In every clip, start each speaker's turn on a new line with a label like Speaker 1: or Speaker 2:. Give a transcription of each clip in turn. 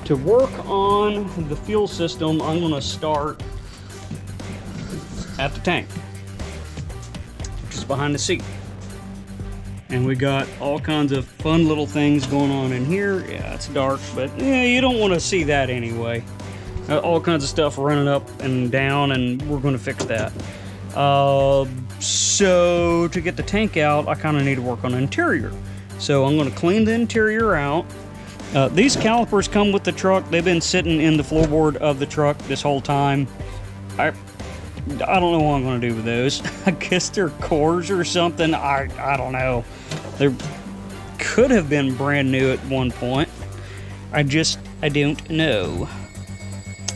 Speaker 1: To work on the fuel system, I'm going to start at the tank, which is behind the seat. And we got all kinds of fun little things going on in here. Yeah, it's dark, but yeah, you don't want to see that anyway. All kinds of stuff running up and down, and we're going to fix that. So to get the tank out, I kind of need to work on the interior. So I'm going to clean the interior out. These calipers come with the truck. They've been sitting in the floorboard of the truck this whole time. I don't know what I'm going to do with those. I guess they're cores or something. I don't know. They could have been brand new at one point. I don't know.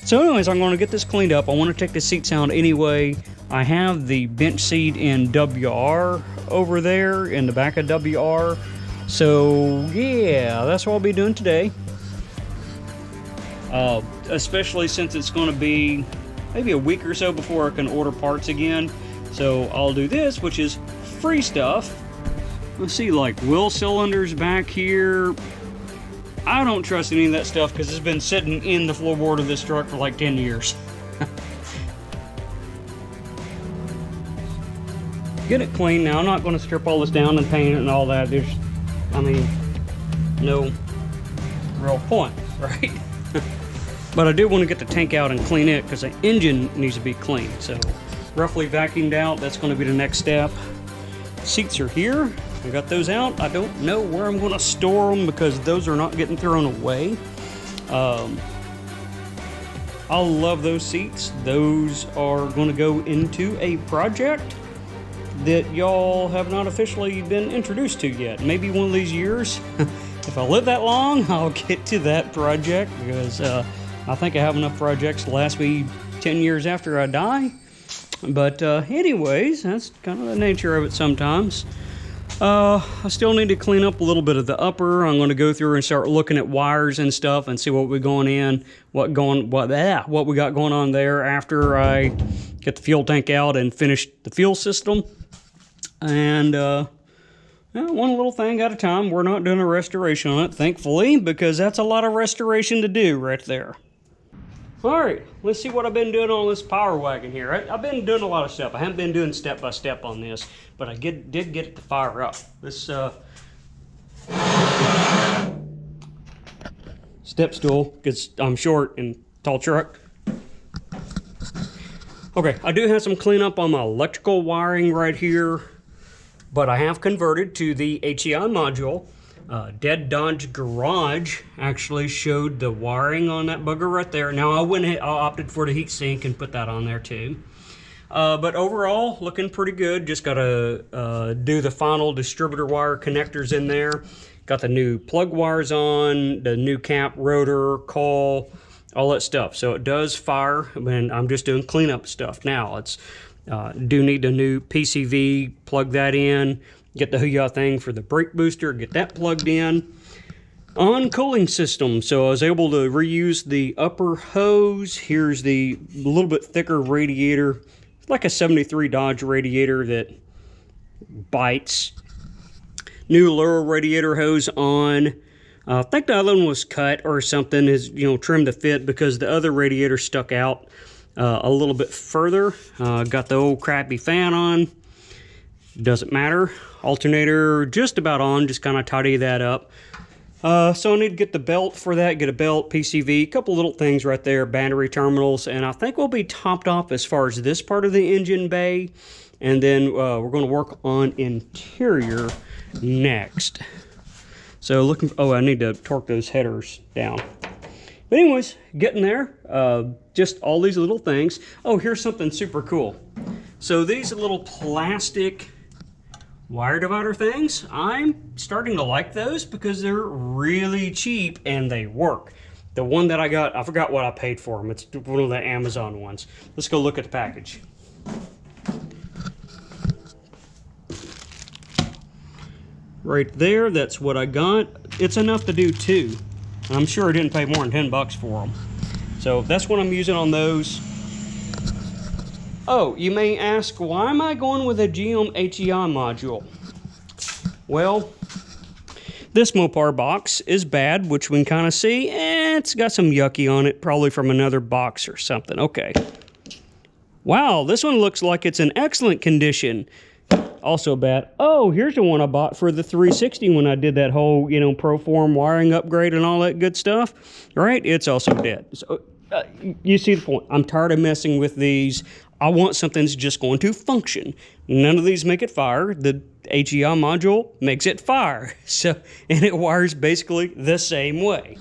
Speaker 1: So anyways, I'm going to get this cleaned up. I want to take the seats out anyway. I have the bench seat in WR over there in the back of WR. So yeah, that's what I'll be doing today. Especially since it's going to be maybe a week or so before I can order parts again. So I'll do this, which is free stuff. Let's see, like wheel cylinders back here. I don't trust any of that stuff because it's been sitting in the floorboard of this truck for like 10 years. Get it clean now. I'm not going to strip all this down and paint it and all that. There's, I mean, no real point, right? But I do want to get the tank out and clean it because the engine needs to be clean. So roughly vacuumed out, that's going to be the next step. Seats are here. I got those out. I don't know where I'm going to store them because those are not getting thrown away. I love those seats. Those are going to go into a project that y'all have not officially been introduced to yet. Maybe one of these years, if I live that long, I'll get to that project because I think I have enough projects to last me 10 years after I die. But anyways, that's kind of the nature of it sometimes. I still need to clean up a little bit of the upper. I'm going to go through and start looking at wires and stuff and see what we're going in, what we got going on there after I get the fuel tank out and finish the fuel system. And one little thing at a time. We're not doing a restoration on it, thankfully, because that's a lot of restoration to do right there. All right, let's see what I've been doing on this Powerwagon here. I've been doing a lot of stuff. I haven't been doing step-by-step on this, but I did get it to fire up. This step stool, because I'm short and tall truck. Okay, I do have some cleanup on my electrical wiring right here, but I have converted to the HEI module. Dead Dodge Garage actually showed the wiring on that bugger right there. Now I opted for the heat sink and put that on there too. But overall, looking pretty good. Just got to do the final distributor wire connectors in there. Got the new plug wires on, the new cap, rotor, coil, all that stuff. So it does fire, and I'm just doing cleanup stuff now. It's do need a new PCV, plug that in. Get the Hooyah thing for the brake booster, get that plugged in. On cooling system, so I was able to reuse the upper hose. Here's the little bit thicker radiator, like a 73 Dodge radiator that bites. New lower radiator hose on. I think the other one was cut or something, is trimmed to fit because the other radiator stuck out a little bit further. Got the old crappy fan on. Doesn't matter. Alternator just about on, just kind of tidy that up. So I need to get the belt for that, get a belt, PCV, a couple little things right there, battery terminals, and I think we'll be topped off as far as this part of the engine bay, and then we're going to work on interior next. So I need to torque those headers down. But anyways, getting there, just all these little things. Oh, here's something super cool. So these little plastic wire divider things, I'm starting to like those because they're really cheap and they work. The one that I got, I forgot what I paid for them. It's one of the Amazon ones. Let's go look at the package. Right there, that's what I got. It's enough to do two. I'm sure I didn't pay more than 10 bucks for them. So that's what I'm using on those. Oh, you may ask, why am I going with a GM HEI module? Well, This Mopar box is bad, which we can kind of see. It's got some yucky on it, probably from another box or something. Okay. Wow, this one looks like it's in excellent condition. Also bad. Oh, here's the one I bought for the 360 when I did that whole, you know, Proform wiring upgrade and all that good stuff. Right? It's also dead. So, you see the point. I'm tired of messing with these. I want something that's just going to function. None of these make it fire. The HEI module makes it fire. So, and it wires basically the same way.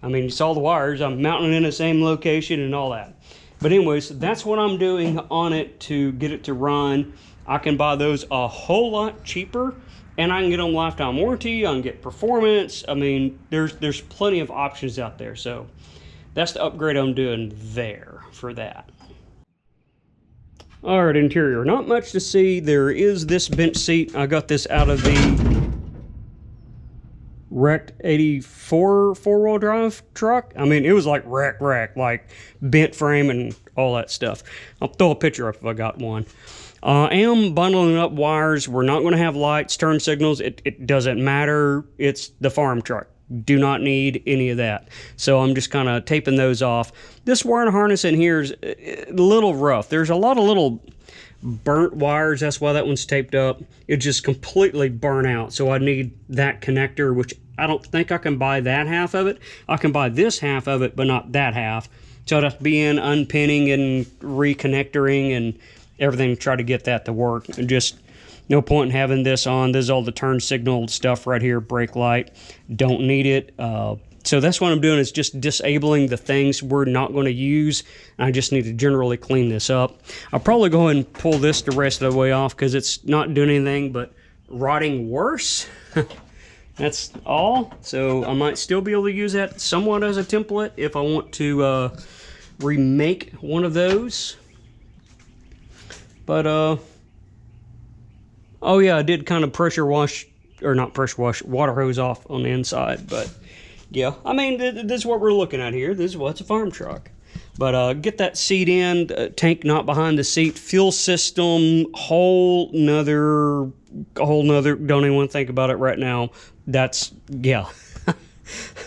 Speaker 1: I mean, you saw the wires. I'm mounting in the same location and all that. But anyways, that's what I'm doing on it to get it to run. I can buy those a whole lot cheaper, and I can get them lifetime warranty. I can get performance. I mean, there's plenty of options out there. So that's the upgrade I'm doing there for that. All right, interior, not much to see. There is this bench seat. I got this out of the wrecked 84 four-wheel drive truck. I mean, it was like wreck, like bent frame and all that stuff. I'll throw a picture up if I got one. I am bundling up wires. We're not going to have lights, turn signals. It doesn't matter. It's the farm truck. Do not need any of that. So I'm just kind of taping those off. This wiring harness in here is a little rough. There's a lot of little burnt wires. That's why that one's taped up. It just completely burnt out. So I need that connector, which I don't think I can buy that half of it. I can buy this half of it, but not that half. So I'd have to be in unpinning and reconnectoring and everything to try to get that to work. And just no point in having this on. This is all the turn signal stuff right here, brake light. Don't need it. So that's what I'm doing, is just disabling the things we're not going to use. I just need to generally clean this up. I'll probably go ahead and pull this the rest of the way off because it's not doing anything but rotting worse. That's all. So I might still be able to use that somewhat as a template if I want to remake one of those. But, oh yeah, I did kind of pressure wash, or not pressure wash, water hose off on the inside. But yeah, I mean, this is what we're looking at here. This is what's a farm truck. But get that seat in, tank not behind the seat, fuel system, whole nother, don't even want to think about it right now. That's, yeah.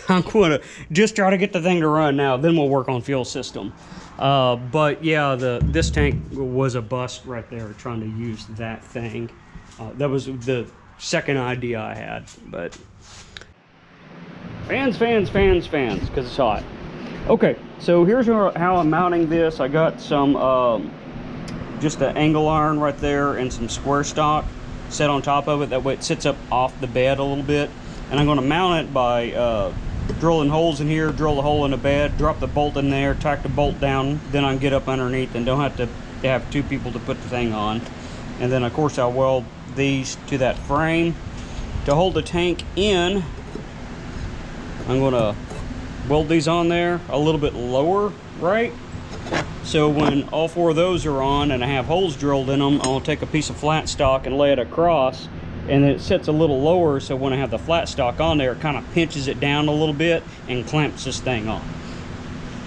Speaker 1: I'm going to just try to get the thing to run now, then we'll work on fuel system. But yeah, this tank was a bust right there, trying to use that thing. That was the second idea I had. But fans, because it's hot. Okay, so here's how I'm mounting this. I got some just an angle iron right there and some square stock set on top of it. That way it sits up off the bed a little bit. And I'm going to mount it by drilling holes in here, drill a hole in the bed, drop the bolt in there, tack the bolt down, then I can get up underneath and don't have to have two people to put the thing on. And then of course I'll weld these to that frame. To hold the tank in, I'm going to weld these on there a little bit lower, right? So when all four of those are on and I have holes drilled in them, I'll take a piece of flat stock and lay it across, and then it sits a little lower, so when I have the flat stock on there, it kind of pinches it down a little bit and clamps this thing on.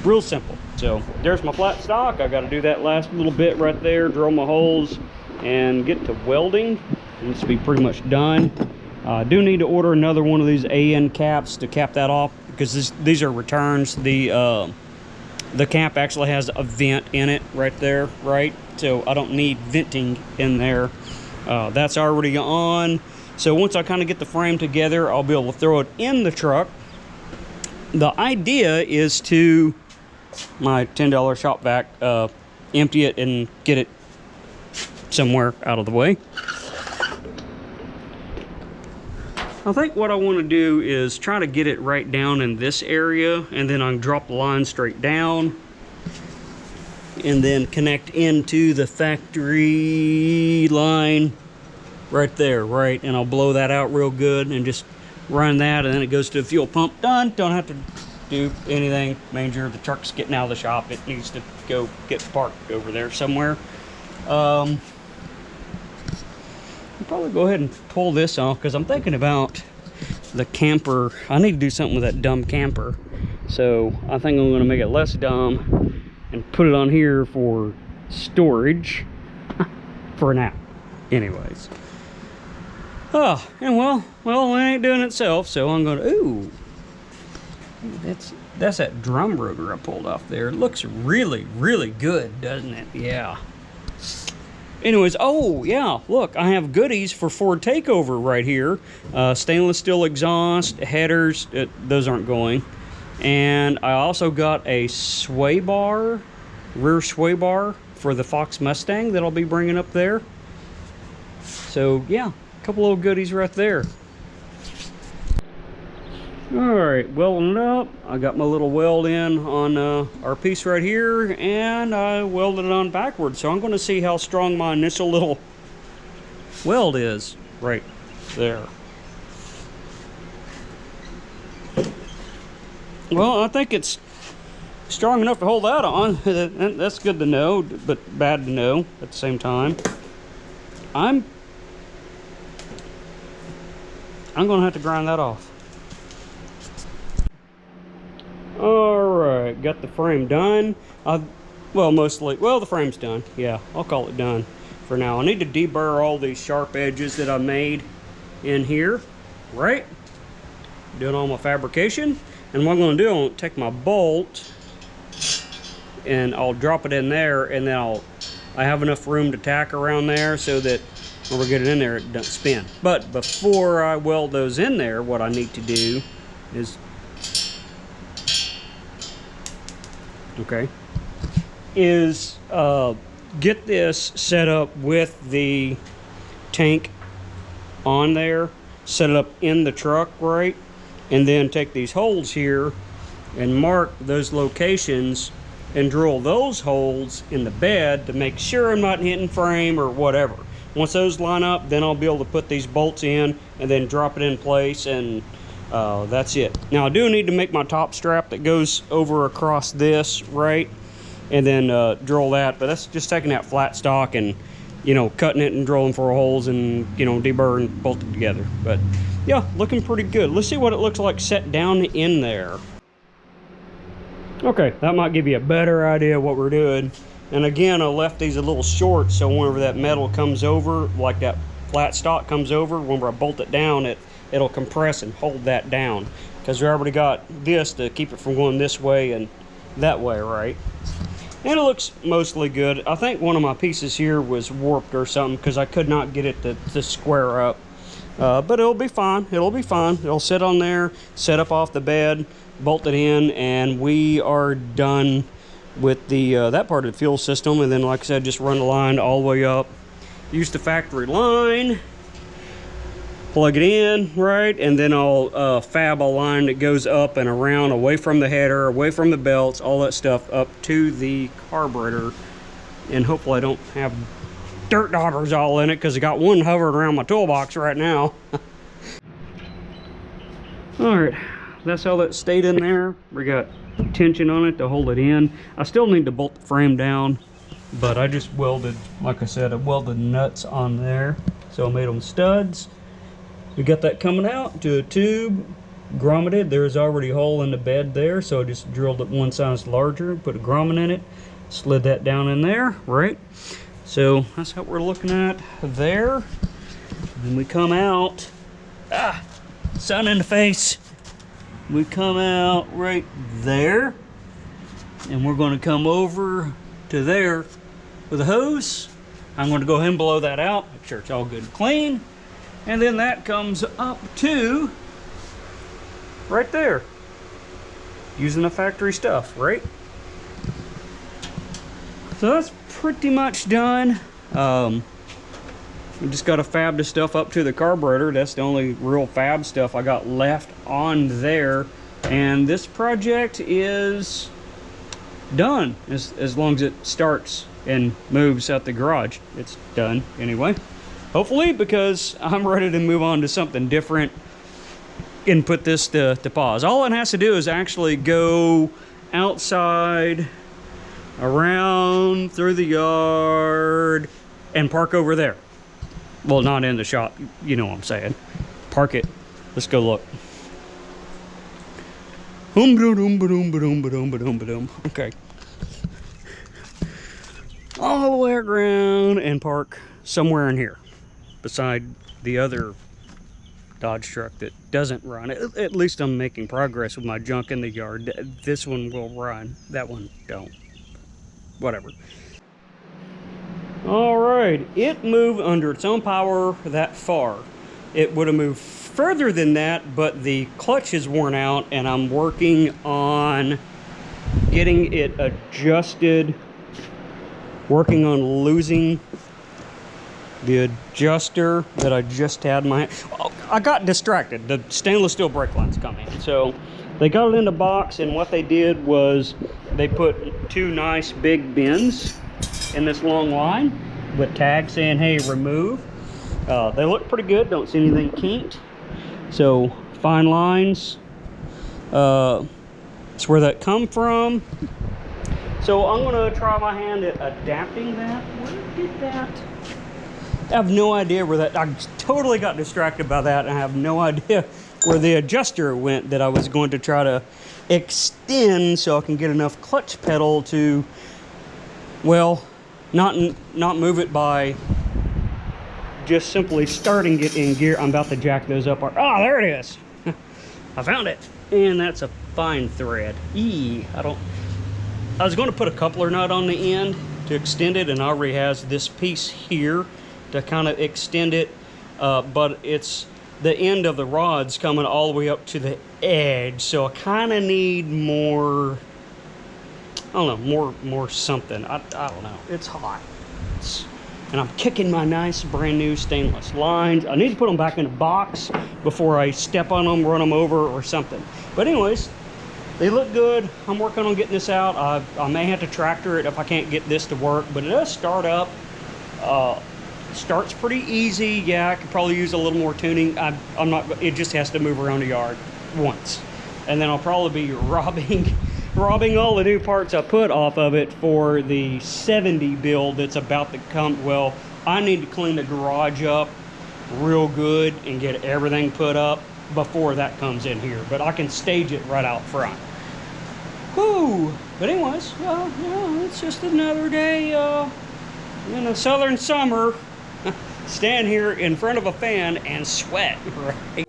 Speaker 1: Real simple. So there's my flat stock. I got to do that last little bit right there, drill my holes and get to welding. This will be pretty much done. I do need to order another one of these AN caps to cap that off, because these are returns. The cap actually has a vent in it right there, right? So I don't need venting in there. That's already on. So once I kind of get the frame together, I'll be able to throw it in the truck. The idea is to, my $10 shop vac, empty it and get it somewhere out of the way. I think what I want to do is try to get it right down in this area, and then I can drop the line straight down and then connect into the factory line right there, right? And I'll blow that out real good and just run that, and then it goes to the fuel pump. Done. Don't have to do anything major. The truck's getting out of the shop. It needs to go get parked over there somewhere. I'll probably go ahead and pull this off, because I'm thinking about the camper. I need to do something with that dumb camper. So I think I'm going to make it less dumb and put it on here for storage for now. Anyways. Oh, and well, it ain't doing itself, so I'm gonna, ooh. That's that drum rotor I pulled off there. It looks really, really good, doesn't it? Yeah. Anyways, oh yeah, look, I have goodies for Ford Takeover right here. Stainless steel exhaust, headers, those aren't going. And I also got a sway bar, rear sway bar for the Fox Mustang that I'll be bringing up there. So yeah, a couple little goodies right there. Alright, welding it up. I got my little weld in on our piece right here, and I welded it on backwards. So I'm going to see how strong my initial little weld is right there. Well, I think it's strong enough to hold that on. That's good to know, but bad to know at the same time. I'm going to have to grind that off. Alright, got the frame done. Well, the frame's done. Yeah, I'll call it done for now. I need to deburr all these sharp edges that I made in here, right? Doing all my fabrication. And what I'm going to do, I'm going to take my bolt and I'll drop it in there, and then I have enough room to tack around there so that when we get it in there, it doesn't spin. But before I weld those in there, what I need to do is get this set up with the tank on there, set it up in the truck, right? And then take these holes here and mark those locations and drill those holes in the bed to make sure I'm not hitting frame or whatever. Once those line up, then I'll be able to put these bolts in and then drop it in place, and that's it. Now I do need to make my top strap that goes over across this, right? And then drill that, but that's just taking that flat stock and, you know, cutting it and drilling 4 holes and, you know, deburr and bolt it together. But yeah, looking pretty good. Let's see what it looks like set down in there. Okay, that might give you a better idea of what we're doing. And again, I left these a little short, so whenever that metal comes over, like that flat stock comes over, whenever I bolt it down, it'll compress and hold that down, because we already got this to keep it from going this way and that way, right? And it looks mostly good. I think one of my pieces here was warped or something, because I could not get it to square up. But it'll be fine. It'll be fine. It'll sit on there, set up off the bed, bolt it in, and we are done with the that part of the fuel system. And then, like I said, just run the line all the way up. Use the factory line. Plug it in, right, and then I'll fab a line that goes up and around, away from the header, away from the belts, all that stuff, up to the carburetor. And hopefully I don't have dirt daughters all in it, because I got one hovering around my toolbox right now. Alright, that's how that stayed in there. We got tension on it to hold it in. I still need to bolt the frame down, but I just welded, like I said, I welded nuts on there, so I made them studs. We got that coming out to a tube, grommeted. There's already a hole in the bed there, so I just drilled it one size larger, put a grommet in it, slid that down in there, right? So that's what we're looking at there. Then we come out, sun in the face. We come out right there, and we're going to come over to there with a hose. I'm going to go ahead and blow that out, make sure it's all good and clean. And then that comes up to right there, using the factory stuff, right? So that's pretty much done. We just got to fab the stuff up to the carburetor. That's the only real fab stuff I got left on there. And this project is done, as long as it starts and moves out the garage. It's done anyway. Hopefully, because I'm ready to move on to something different and put this to pause. All it has to do is actually go outside, around through the yard, and park over there. Well, not in the shop, you know what I'm saying. Park it. Let's go look. Okay. All the way around and park somewhere in here, beside the other Dodge truck that doesn't run. At least I'm making progress with my junk in the yard. This one will run. That one don't. Whatever. All right, it moved under its own power that far. It would have moved further than that, but the clutch is worn out, and I'm working on getting it adjusted, working on losing the adjuster that I just had in my hand. Oh, I got distracted. The stainless steel brake line's coming. So they got it in the box, and what they did was they put 2 nice big bins in this long line with tags saying, hey, remove. They look pretty good, don't see anything kinked. So fine lines, that's where that come from. So I'm gonna try my hand at adapting that. Where did that? I have no idea where that, I totally got distracted by that, and I have no idea where the adjuster went that I was going to try to extend so I can get enough clutch pedal to, well, not move it by just simply starting it in gear. I'm about to jack those up. Oh, there it is. I found it. And that's a fine thread. I was going to put a coupler nut on the end to extend it, and I already has this piece here to kind of extend it, but it's the end of the rod's coming all the way up to the edge, so I kind of need more, I don't know, more something. I don't know. It's hot. And I'm kicking my nice brand new stainless lines. I need to put them back in a box before I step on them, run them over or something. But anyways, they look good. I'm working on getting this out. I may have to tractor it if I can't get this to work, but it does start up. Starts pretty easy. Yeah, I could probably use a little more tuning. I'm not, it just has to move around the yard once. And then I'll probably be robbing all the new parts I put off of it for the 70 build that's about to come. Well, I need to clean the garage up real good and get everything put up before that comes in here, but I can stage it right out front. Whew. But anyways, well, yeah, it's just another day in the southern summer. Stand here in front of a fan and sweat, right?